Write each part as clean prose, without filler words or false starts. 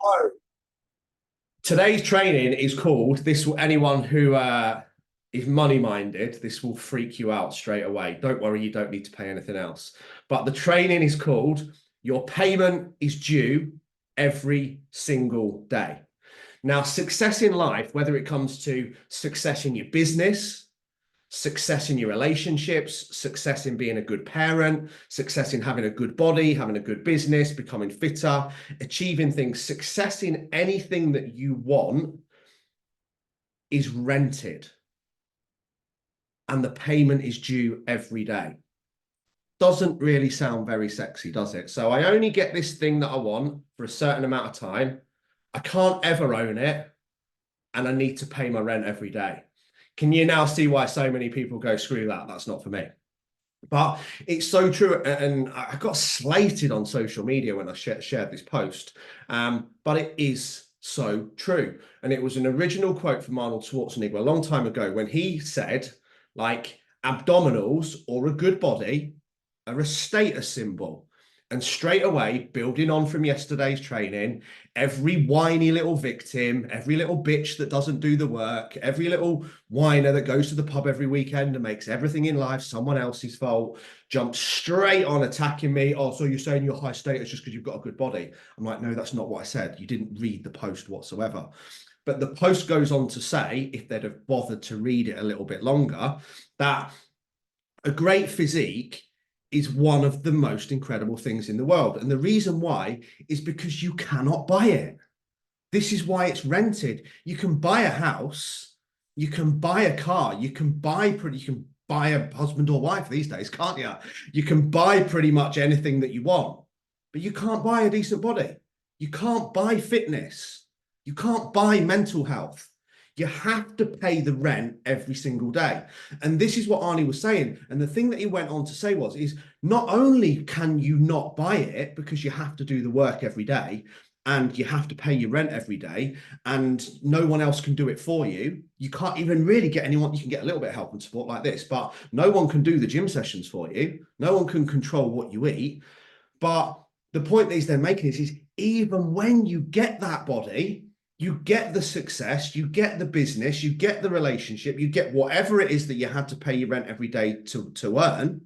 Oh, today's training is called this will anyone who is money minded, this will freak you out straight away. Don't worry, you don't need to pay anything else. But the training is called Your Payment is Due Every Single Day. Now, success in life, whether it comes to success in your business, success in your relationships, success in being a good parent, success in having a good body, having a good business, becoming fitter, achieving things, success in anything that you want is rented and the payment is due every day. Doesn't really sound very sexy, does it? So I only get this thing that I want for a certain amount of time. I can't ever own it and I need to pay my rent every day. Can you now see why so many people go, screw that, that's not for me? But it's so true. And I got slated on social media when I shared this post. But it is so true. And it was an original quote from Arnold Schwarzenegger a long time ago when he said, like, abdominals or a good body are a status symbol. And straight away, building on from yesterday's training, every whiny little victim, every little bitch that doesn't do the work, every little whiner that goes to the pub every weekend and makes everything in life someone else's fault, jumps straight on attacking me. Oh, so you're saying you're high status just because you've got a good body? I'm like, no, that's not what I said. You didn't read the post whatsoever. But the post goes on to say, if they'd have bothered to read it a little bit longer, that a great physique is one of the most incredible things in the world. And the reason why is because you cannot buy it. This is why it's rented. You can buy a house, you can buy a car, you can buy a husband or wife these days, can't you? You can buy pretty much anything that you want, but you can't buy a decent body. You can't buy fitness. You can't buy mental health. You have to pay the rent every single day. And this is what Arnie was saying. And the thing that he went on to say is not only can you not buy it because you have to do the work every day and you have to pay your rent every day and no one else can do it for you. You can't even really get anyone. You can get a little bit of help and support like this, but no one can do the gym sessions for you. No one can control what you eat. But the point that he's then making is even when you get that body, you get the success, you get the business, you get the relationship, you get whatever it is that you had to pay your rent every day to earn.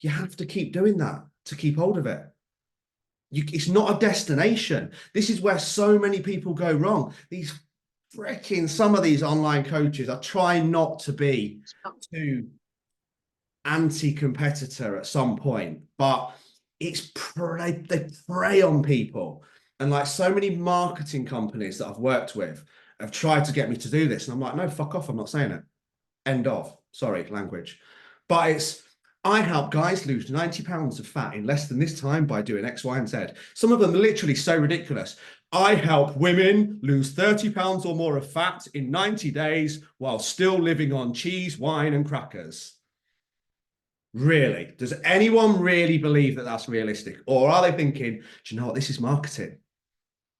You have to keep doing that to keep hold of it. It's not a destination. This is where so many people go wrong. Some of these online coaches are trying not to be too anti-competitor at some point, but they prey on people. And like so many marketing companies that I've worked with have tried to get me to do this. And I'm like, no, fuck off. I'm not saying it. End of. Sorry, language. But I help guys lose 90 pounds of fat in less than this time by doing X, Y, and Z. Some of them are literally so ridiculous. I help women lose 30 pounds or more of fat in 90 days while still living on cheese, wine, and crackers. Really? Does anyone really believe that that's realistic? Or are they thinking, do you know what? This is marketing.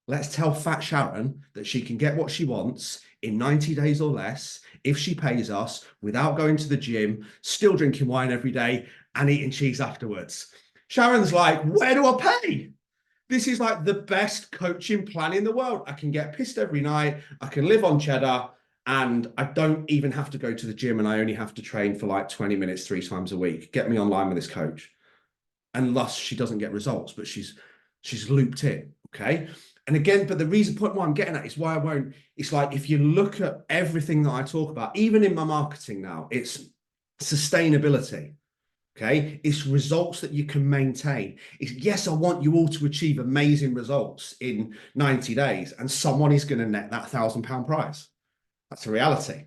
Let's tell Fat Sharon that she can get what she wants in 90 days or less if she pays us without going to the gym, still drinking wine every day and eating cheese afterwards. Sharon's like, where do I pay? This is like the best coaching plan in the world. I can get pissed every night. I can live on cheddar and I don't even have to go to the gym and I only have to train for like 20 minutes 3 times a week. Get me online with this coach. And thus she doesn't get results, but she's looped in. Okay. And again, but the point why I'm getting at is why I won't. It's like if you look at everything that I talk about, even in my marketing now, it's sustainability. Okay. It's results that you can maintain. It's yes, I want you all to achieve amazing results in 90 days, and someone is going to net that £1,000 prize. That's a reality.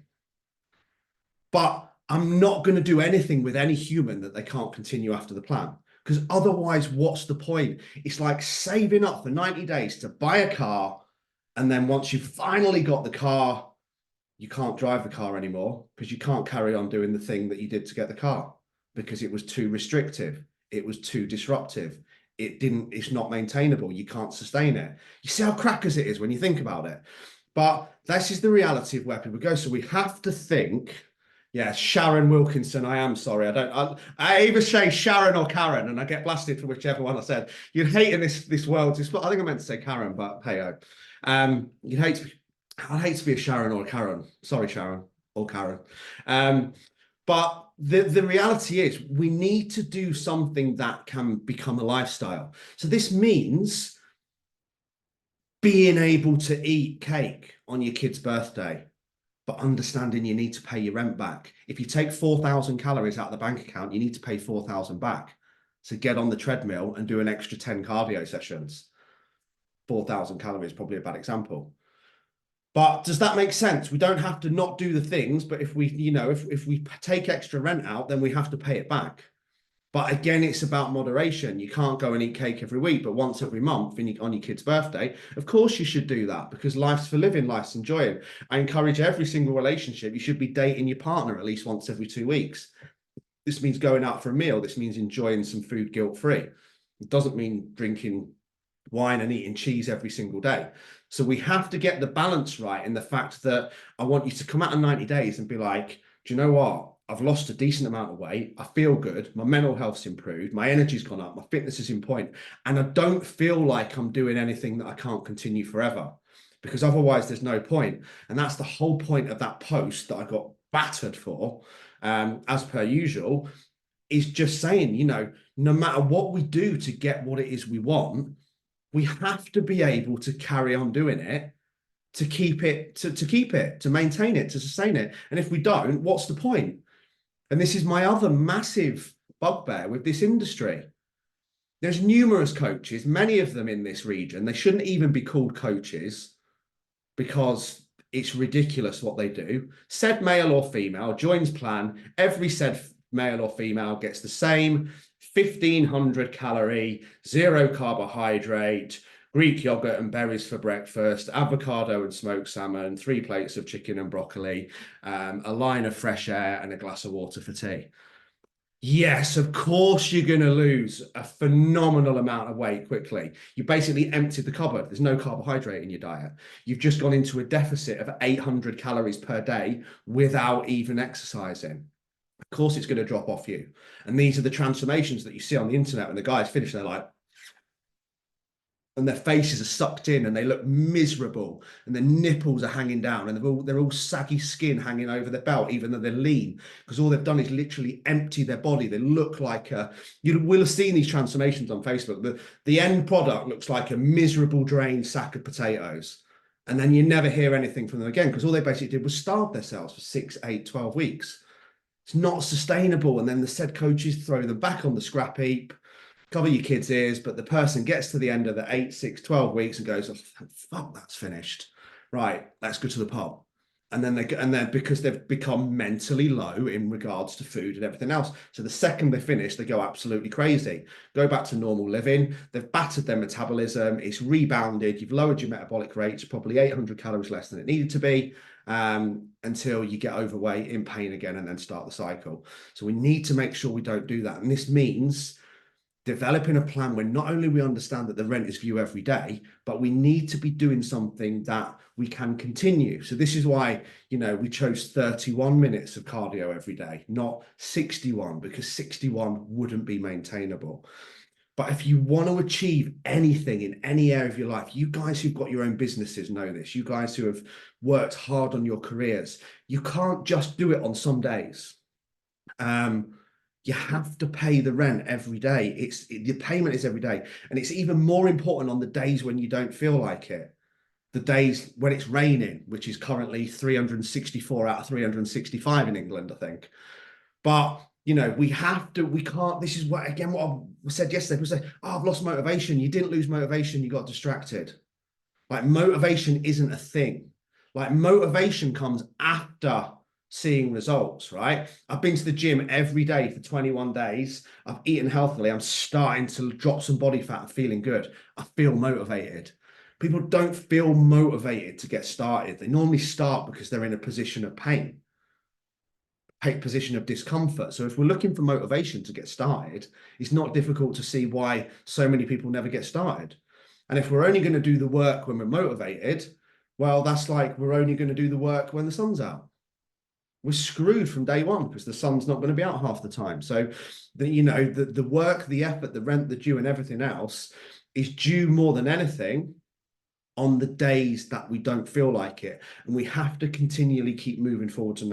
But I'm not going to do anything with any human that they can't continue after the plan. Because otherwise, what's the point? It's like saving up for 90 days to buy a car. And then once you've finally got the car, you can't drive the car anymore because you can't carry on doing the thing that you did to get the car because it was too restrictive. It was too disruptive. It's not maintainable. You can't sustain it. You see how crackers it is when you think about it. But this is the reality of where people go. So we have to think Yeah, Sharon Wilkinson. I am sorry. I either say Sharon or Karen, and I get blasted for whichever one I said. You'd hate in this world. I think I meant to say Karen, but hey, you'd hate to be, I'd hate to be a Sharon or a Karen. Sorry, Sharon or Karen. But the reality is we need to do something that can become a lifestyle. So this means being able to eat cake on your kid's birthday, but understanding you need to pay your rent back. If you take 4,000 calories out of the bank account, you need to pay 4,000 back. So get on the treadmill and do an extra 10 cardio sessions. 4,000 calories, probably a bad example. But does that make sense? We don't have to not do the things, but if we, if we take extra rent out, then we have to pay it back. But again, it's about moderation. You can't go and eat cake every week, but once every month on your kid's birthday, of course you should do that, because life's for living, life's enjoying. I encourage every single relationship, you should be dating your partner at least once every 2 weeks. This means going out for a meal. This means enjoying some food guilt-free. It doesn't mean drinking wine and eating cheese every single day. So we have to get the balance right in the fact that I want you to come out of 90 days and be like, do you know what? I've lost a decent amount of weight. I feel good. My mental health's improved. My energy's gone up. My fitness is in point. And I don't feel like I'm doing anything that I can't continue forever, because otherwise there's no point. And that's the whole point of that post that I got battered for, as per usual, is just saying, no matter what we do to get what it is we want, we have to be able to carry on doing it, to keep it, to maintain it, to sustain it. And if we don't, what's the point? And this is my other massive bugbear with this industry. There's numerous coaches, many of them in this region. They shouldn't even be called coaches, because it's ridiculous what they do. Said male or female joins plan. Every said male or female gets the same 1,500 calorie, zero carbohydrate, Greek yogurt and berries for breakfast, avocado and smoked salmon, 3 plates of chicken and broccoli, a line of fresh air, and a glass of water for tea. Yes, of course you're going to lose a phenomenal amount of weight quickly. You basically emptied the cupboard. There's no carbohydrate in your diet. You've just gone into a deficit of 800 calories per day without even exercising. Of course it's going to drop off you. And these are the transformations that you see on the internet when the guys finish, they're like, and their faces are sucked in and they look miserable and their nipples are hanging down and they're all saggy skin hanging over their belt, even though they're lean, because all they've done is literally empty their body. They look like you will have seen these transformations on Facebook. The end product looks like a miserable drained sack of potatoes. And then you never hear anything from them again, because all they basically did was starve themselves for 6, 8, 12 weeks. It's not sustainable. And then the said coaches throw them back on the scrap heap, cover your kids' ears, but the person gets to the end of the 8, 6, 12 weeks and goes, oh, fuck, that's finished. Right, let's go to the pub. And then because they've become mentally low in regards to food and everything else. So the second they finish, they go absolutely crazy, go back to normal living. They've battered their metabolism. It's rebounded. You've lowered your metabolic rates, probably 800 calories less than it needed to be, until you get overweight, in pain again, and then start the cycle. So we need to make sure we don't do that. And this means developing a plan where not only we understand that the rent is for you every day, but we need to be doing something that we can continue. So this is why, we chose 31 minutes of cardio every day, not 61, because 61 wouldn't be maintainable. But if you want to achieve anything in any area of your life, you guys who've got your own businesses know this, you guys who have worked hard on your careers, you can't just do it on some days. You have to pay the rent every day. The payment is every day. And it's even more important on the days when you don't feel like it. The days when it's raining, which is currently 364 out of 365 in England, I think. But, we can't, this is what I said yesterday, people say, oh, I've lost motivation. You didn't lose motivation, you got distracted. Like, motivation isn't a thing. Like, motivation comes after seeing results, right? I've been to the gym every day for 21 days. I've eaten healthily. I'm starting to drop some body fat and feeling good. I feel motivated. People don't feel motivated to get started. They normally start because they're in a position of pain, position of discomfort. So if we're looking for motivation to get started, it's not difficult to see why so many people never get started. And if we're only going to do the work when we're motivated, well, that's like we're only going to do the work when the sun's out. we're screwed from day one because the sun's not going to be out half the time. So the work, the effort, the rent, the due, and everything else is due more than anything on the days that we don't feel like it. And we have to continually keep moving forwards and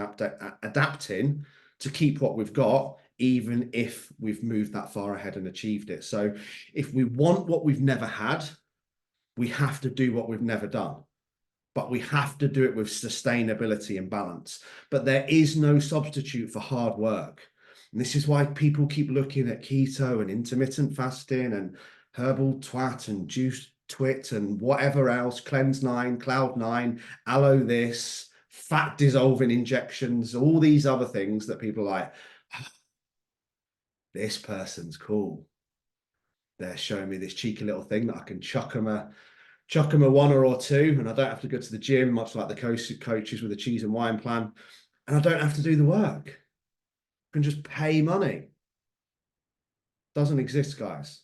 adapting to keep what we've got, even if we've moved that far ahead and achieved it. So if we want what we've never had, we have to do what we've never done. But we have to do it with sustainability and balance. But there is no substitute for hard work. And this is why people keep looking at keto and intermittent fasting and herbal twat and juice twit and whatever else, cleanse 9, cloud 9, aloe this, fat dissolving injections, all these other things that people are like, oh, this person's cool. They're showing me this cheeky little thing that I can chuck them a 1 or 2, and I don't have to go to the gym, much like the coaches with the cheese and wine plan, and I don't have to do the work. I can just pay money. Doesn't exist, guys.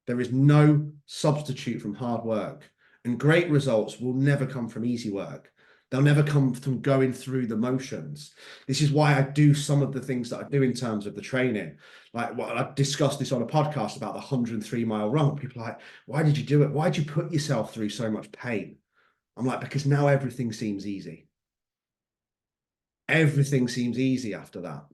There is no substitute from hard work, and great results will never come from easy work. They'll never come from going through the motions. This is why I do some of the things that I do in terms of the training. Like what I discussed this on a podcast about the 103-mile run. People are like, why did you do it? Why did you put yourself through so much pain? I'm like, because now everything seems easy. Everything seems easy after that.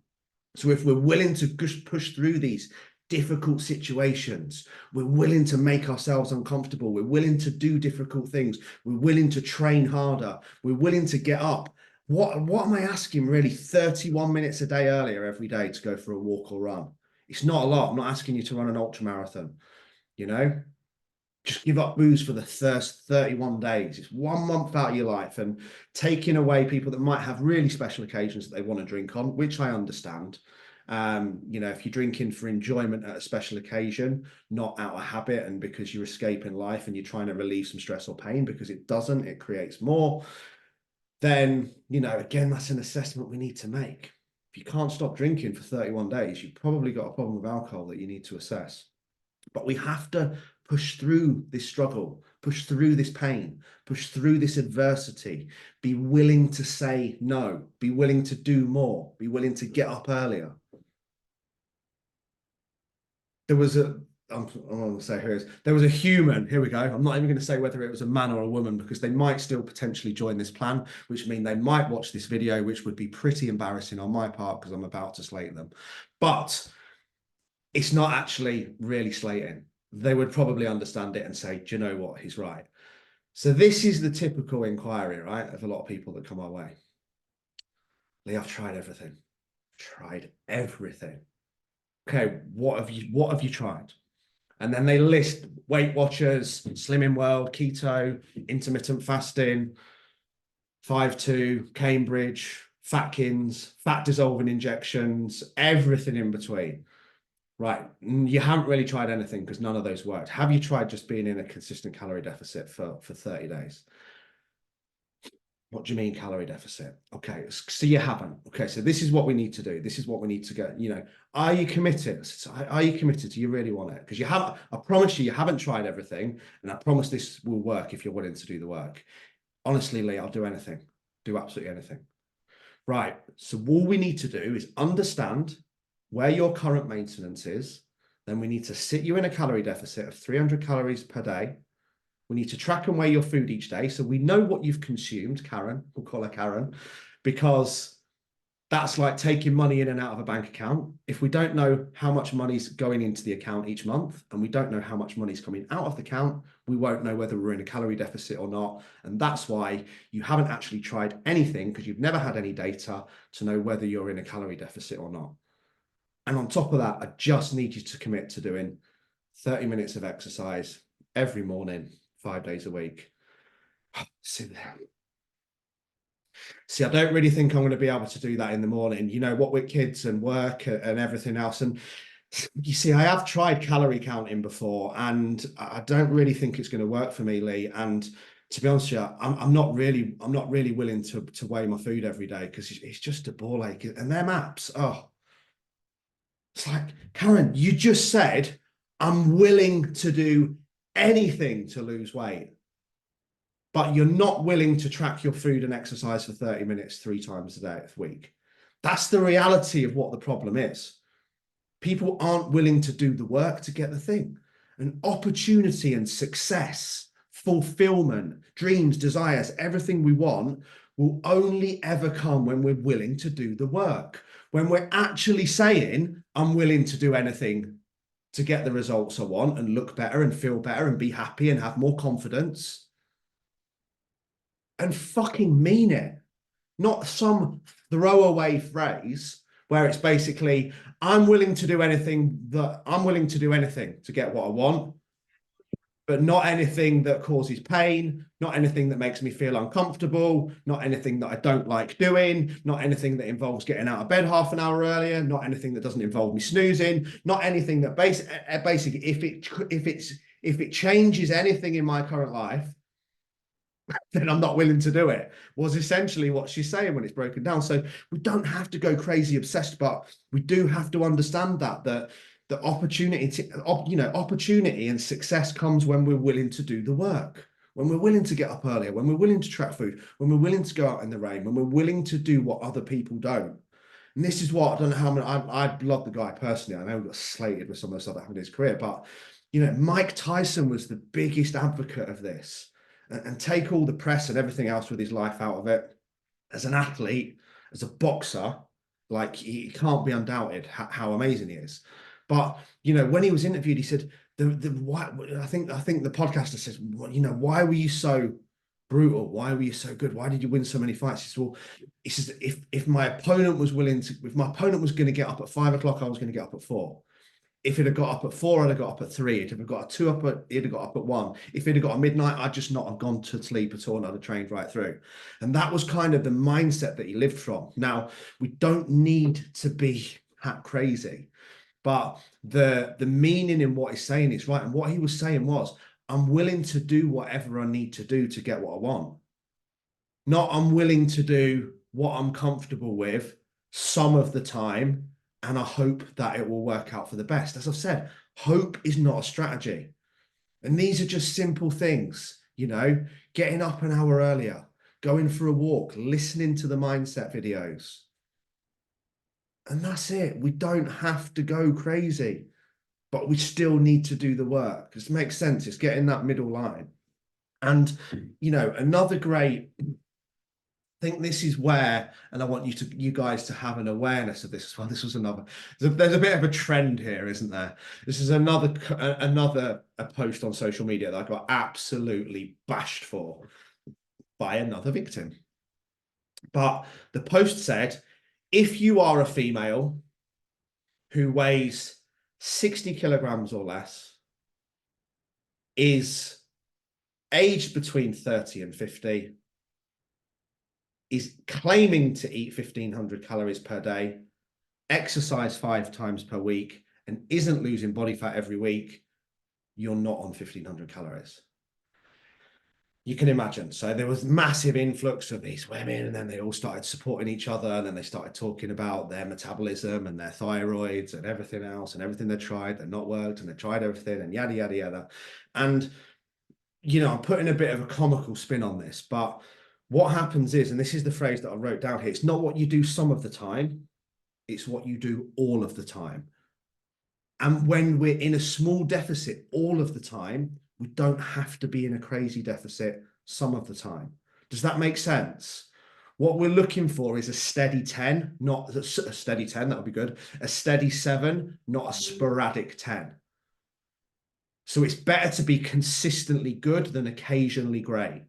So if we're willing to push through these difficult situations, we're willing to make ourselves uncomfortable, we're willing to do difficult things, we're willing to train harder, we're willing to get up. What am I asking really? 31 minutes a day earlier every day to go for a walk or run. It's not a lot. I'm not asking you to run an ultra marathon, just give up booze for the first 31 days. It's 1 month out of your life, and taking away people that might have really special occasions that they want to drink on, which I understand. If you're drinking for enjoyment at a special occasion, not out of habit and because you're escaping life and you're trying to relieve some stress or pain, because it creates more, then, again, that's an assessment we need to make. If you can't stop drinking for 31 days, you've probably got a problem with alcohol that you need to assess. But we have to push through this struggle, push through this pain, push through this adversity, be willing to say no, be willing to do more, be willing to get up earlier. There was I'm going to say who it is. There was a human. Here we go. I'm not even going to say whether it was a man or a woman, because they might still potentially join this plan, which means they might watch this video, which would be pretty embarrassing on my part because I'm about to slate them. But it's not actually really slating. They would probably understand it and say, do you know what? He's right. So this is the typical inquiry, right, of a lot of people that come our way. Lee, I've tried everything. Tried everything. Okay, what have you tried? And then they list Weight Watchers, Slimming World, keto, intermittent fasting, 5-2, Cambridge, Fatkins, fat dissolving injections, everything in between. Right, you haven't really tried anything because none of those worked. Have you tried just being in a consistent calorie deficit for 30 days? What do you mean calorie deficit? Okay, so you haven't. Okay, so this is what we need to do. This is what we need to get, are you committed? Are you committed? Do you really want it? Because I promise you haven't tried everything, and I promise this will work if you're willing to do the work. Honestly, Lee, I'll do anything. Do absolutely anything. Right, so all we need to do is understand where your current maintenance is. Then we need to sit you in a calorie deficit of 300 calories per day. We need to track and weigh your food each day, so we know what you've consumed. Karen, we'll call her Karen, because that's like taking money in and out of a bank account. If we don't know how much money's going into the account each month, and we don't know how much money's coming out of the account, we won't know whether we're in a calorie deficit or not. And that's why you haven't actually tried anything, because you've never had any data to know whether you're in a calorie deficit or not. And on top of that, I just need you to commit to doing 30 minutes of exercise every morning, 5 days a week. See, I don't really think I'm going to be able to do that in the morning, what with kids and work and everything else. And you see, I have tried calorie counting before, and I don't really think it's going to work for me, Lee. And to be honest with you, I'm not really willing to weigh my food every day, because it's just a ball ache. And them apps, it's like, Karen, you just said I'm willing to do anything to lose weight. but you're not willing to track your food and exercise for 30 minutes 3 times a week. That's the reality of what the problem is. People aren't willing to do the work to get the thing. And opportunity and success, fulfillment, dreams, desires, everything we want will only ever come when we're willing to do the work. When we're actually saying, I'm willing to do anything to get the results I want and look better and feel better and be happy and have more confidence. And fucking mean it. Not some throwaway phrase where it's basically, I'm willing to do anything to get what I want, but not anything that causes pain, not anything that makes me feel uncomfortable, not anything that I don't like doing, not anything that involves getting out of bed half an hour earlier, not anything that doesn't involve me snoozing, not anything that basically, if it changes anything in my current life, then I'm not willing to do it, was essentially what she's saying when it's broken down. So we don't have to go crazy obsessed, but we do have to understand that the opportunity and success comes when we're willing to do the work, when we're willing to get up earlier, when we're willing to track food, when we're willing to go out in the rain, when we're willing to do what other people don't. And this is what, I don't know how many, I love the guy personally. I know he got slated with some of the stuff that happened in his career, but Mike Tyson was the biggest advocate of this. And take all the press and everything else with his life out of it. As an athlete, as a boxer, like he can't be undoubted how amazing he is. But when he was interviewed, he said why, I think the podcaster says, why were you so brutal? Why were you so good? Why did you win so many fights? He says if my opponent was going to get up at 5 o'clock, I was going to get up at 4. If it had got up at 4, I'd have got up at 3. If it had got a 2 up, it'd have got up at 1. If it had got a midnight, I'd just not have gone to sleep at all, and I'd have trained right through. And that was kind of the mindset that he lived from. Now, we don't need to be that crazy, but the meaning in what he's saying is right. And what he was saying was, I'm willing to do whatever I need to do to get what I want. Not I'm willing to do what I'm comfortable with some of the time, and I hope that it will work out for the best. As I've said, hope is not a strategy. And these are just simple things, getting up an hour earlier, going for a walk, listening to the mindset videos. And that's it. We don't have to go crazy, but we still need to do the work. It makes sense. It's getting that middle line. And, another great, I think this is where, and I want you guys to have an awareness of this as well. This was there's a bit of a trend here, isn't there? This is another post on social media that I got absolutely bashed for by another victim. But the post said, if you are a female who weighs 60 kilograms or less, is aged between 30 and 50, is claiming to eat 1,500 calories per day, exercise 5 times per week, and isn't losing body fat every week, you're not on 1,500 calories. You can imagine. So there was massive influx of these women, and then they all started supporting each other, and then they started talking about their metabolism and their thyroids and everything else and everything they tried that not worked, and they tried everything and yada, yada, yada. And, I'm putting a bit of a comical spin on this, but what happens is, and this is the phrase that I wrote down here, it's not what you do some of the time, it's what you do all of the time. And when we're in a small deficit all of the time, we don't have to be in a crazy deficit some of the time. Does that make sense? What we're looking for is a steady 10, not a steady 10, that would be good. A steady 7, not a sporadic 10. So it's better to be consistently good than occasionally great.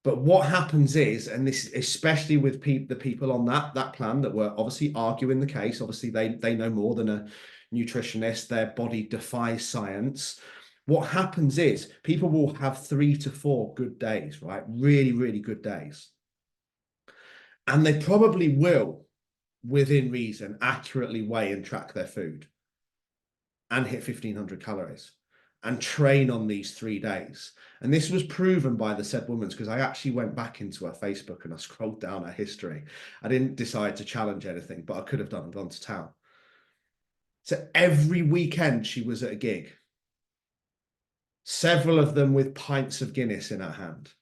But what happens is, and this especially with the people on that plan that were obviously arguing the case, obviously they know more than a nutritionist, their body defies science. What happens is people will have 3 to 4 good days, right? Really, really good days. And they probably will, within reason, accurately weigh and track their food and hit 1,500 calories and train on these 3 days. And this was proven by the said woman's, because I actually went back into her Facebook and I scrolled down her history. I didn't decide to challenge anything, but I could have done and gone to town. So every weekend she was at a gig. several of them with pints of Guinness in her hand.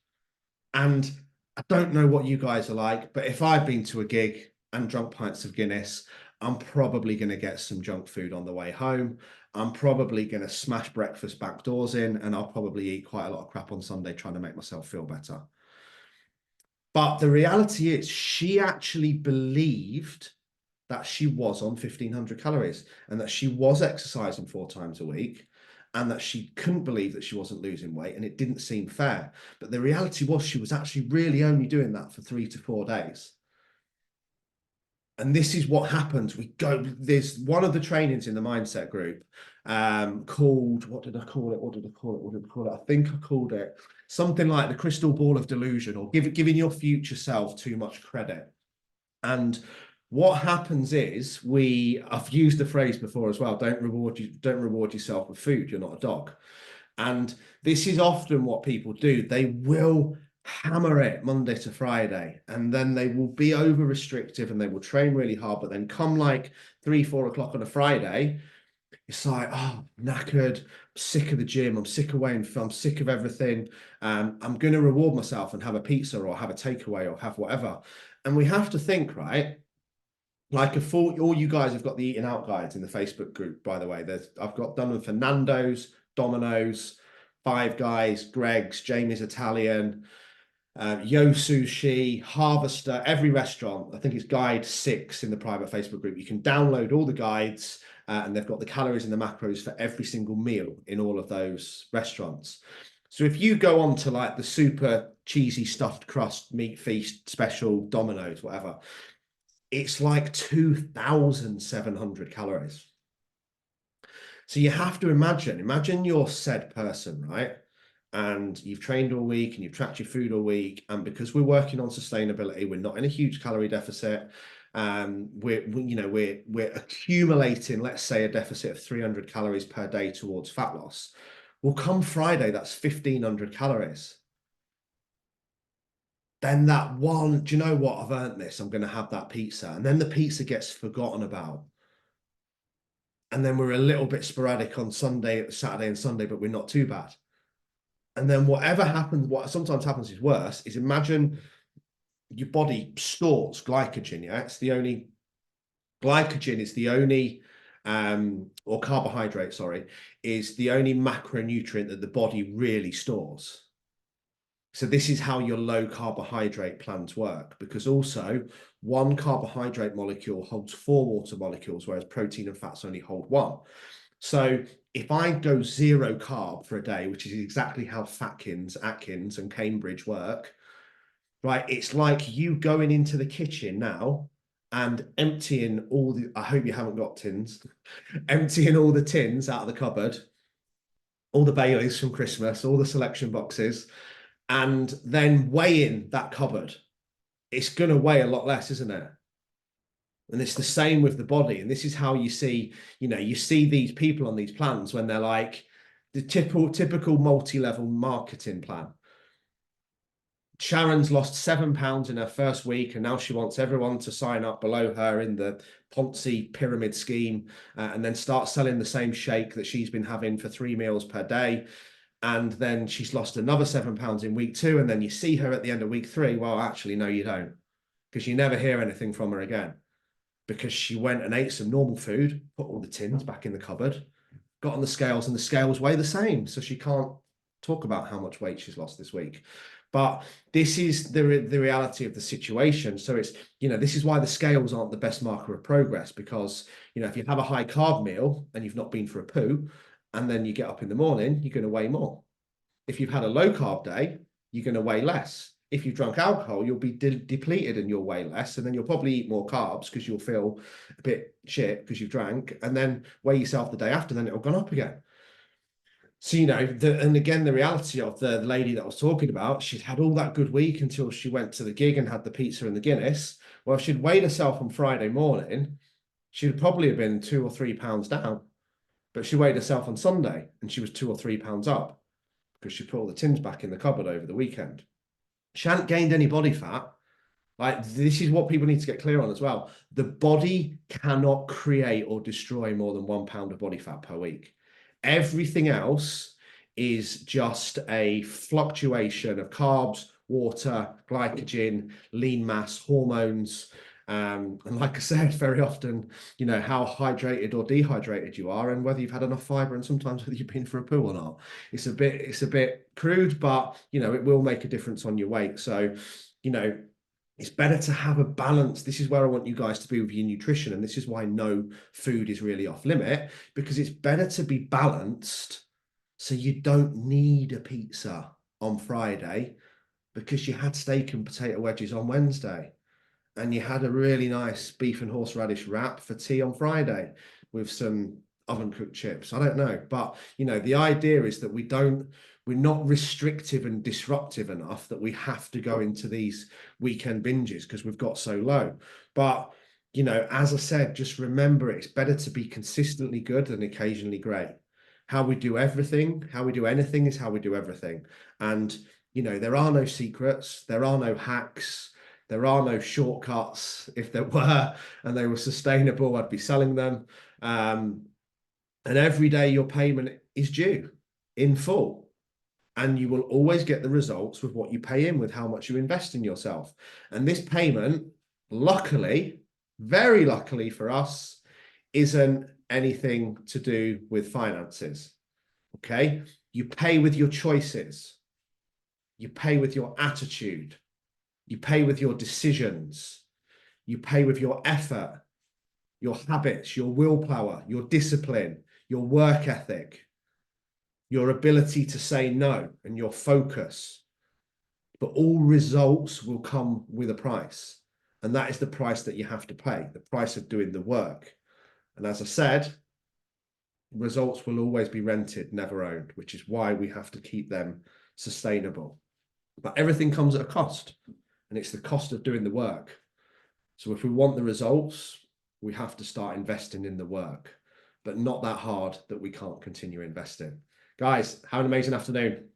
And I don't know what you guys are like, but if I've been to a gig and drunk pints of Guinness, I'm probably going to get some junk food on the way home. I'm probably going to smash breakfast back doors in, and I'll probably eat quite a lot of crap on Sunday trying to make myself feel better. But the reality is, she actually believed that she was on 1,500 calories and that she was exercising 4 times a week and that she couldn't believe that she wasn't losing weight and it didn't seem fair. But the reality was she was actually really only doing that for 3 to 4 days. And this is what happens. There's one of the trainings in the mindset group called, what did I call it? I think I called it something like the crystal ball of delusion, or giving your future self too much credit. And what happens is I've used the phrase before as well, don't reward yourself with food, you're not a dog. And this is often what people do. They will hammer it Monday to Friday, and then they will be over restrictive and they will train really hard. But then come like 3-4 o'clock on a Friday, it's like, oh, knackered, I'm sick of the gym, I'm sick of weighing, I'm sick of everything. I'm going to reward myself and have a pizza or have a takeaway or have whatever. And we have to think, right? Like all you guys have got the eating out guides in the Facebook group, by the way. I've got done them for Nando's, Domino's, Five Guys, Greg's, Jamie's Italian, Yo Sushi, Harvester, every restaurant. I think it's guide 6 in the private Facebook group. You can download all the guides, and they've got the calories and the macros for every single meal in all of those restaurants. So if you go on to like the super cheesy stuffed crust meat feast special Domino's, whatever, it's like 2,700 calories. So you have to imagine you're said person, right? And you've trained all week and you've tracked your food all week. And because we're working on sustainability, we're not in a huge calorie deficit. We're accumulating, let's say, a deficit of 300 calories per day towards fat loss. Well, come Friday, that's 1,500 calories. Then that one, do you know what? I've earned this. I'm going to have that pizza. And then the pizza gets forgotten about. And then we're a little bit sporadic on Saturday and Sunday, but we're not too bad. And then whatever happens, what sometimes happens is worse, is imagine your body stores glycogen. Yeah, glycogen is the only, or carbohydrate, sorry, is the only macronutrient that the body really stores. So this is how your low carbohydrate plans work, because also one carbohydrate molecule holds 4 water molecules, whereas protein and fats only hold 1. So if I go 0 carb for a day, which is exactly how Atkins and Cambridge work, right? It's like you going into the kitchen now and emptying I hope you haven't got tins, emptying all the tins out of the cupboard, all the Baileys from Christmas, all the selection boxes, and then weighing that cupboard. It's going to weigh a lot less, isn't it? And it's the same with the body. And this is how you see these people on these plans when they're like the typical multi-level marketing plan. Sharon's lost 7 pounds in her first week, and now she wants everyone to sign up below her in the Ponzi pyramid scheme, and then start selling the same shake that she's been having for 3 meals per day. And then she's lost another 7 pounds in week 2. And then you see her at the end of week 3. Well, actually, no, you don't, because you never hear anything from her again, because she went and ate some normal food, put all the tins back in the cupboard, got on the scales, and the scales weigh the same. So she can't talk about how much weight she's lost this week. But this is the reality of the situation. So it's, this is why the scales aren't the best marker of progress, because, if you have a high carb meal and you've not been for a poo, and then you get up in the morning, you're going to weigh more. If you've had a low carb day, you're going to weigh less. If you've drunk alcohol, you'll be depleted and you'll weigh less. And then you'll probably eat more carbs because you'll feel a bit shit because you've drank, and then weigh yourself the day after, then it'll gone up again. So, and again, the reality of the lady that I was talking about, she'd had all that good week until she went to the gig and had the pizza and the Guinness. Well, if she'd weighed herself on Friday morning, she'd probably have been 2 or 3 pounds down. But she weighed herself on Sunday and she was 2 or 3 pounds up because she put all the tins back in the cupboard over the weekend. She hadn't gained any body fat. Like, this is what people need to get clear on as well. The body cannot create or destroy more than 1 pound of body fat per week. Everything else is just a fluctuation of carbs, water, glycogen, lean mass, hormones. And like I said, very often, how hydrated or dehydrated you are and whether you've had enough fiber and sometimes whether you've been for a poo or not. It's a bit crude, but, it will make a difference on your weight. So, it's better to have a balance. This is where I want you guys to be with your nutrition. And this is why no food is really off limit, because it's better to be balanced. So you don't need a pizza on Friday because you had steak and potato wedges on Wednesday and you had a really nice beef and horseradish wrap for tea on Friday with some oven cooked chips. I don't know, but the idea is that we're not restrictive and disruptive enough that we have to go into these weekend binges because we've got so low. But as I said, just remember it's better to be consistently good than occasionally great. How we do everything, how we do anything is how we do everything. And there are no secrets, there are no hacks, there are no shortcuts. If there were and they were sustainable, I'd be selling them. And every day your payment is due in full. And you will always get the results with what you pay in, with how much you invest in yourself. And this payment, luckily, very luckily for us, isn't anything to do with finances. Okay? You pay with your choices. You pay with your attitude. You pay with your decisions. You pay with your effort, your habits, your willpower, your discipline, your work ethic, your ability to say no, and your focus. But all results will come with a price. And that is the price that you have to pay, the price of doing the work. And as I said, results will always be rented, never owned, which is why we have to keep them sustainable. But everything comes at a cost, and it's the cost of doing the work. So if we want the results, we have to start investing in the work, but not that hard that we can't continue investing. Guys, have an amazing afternoon.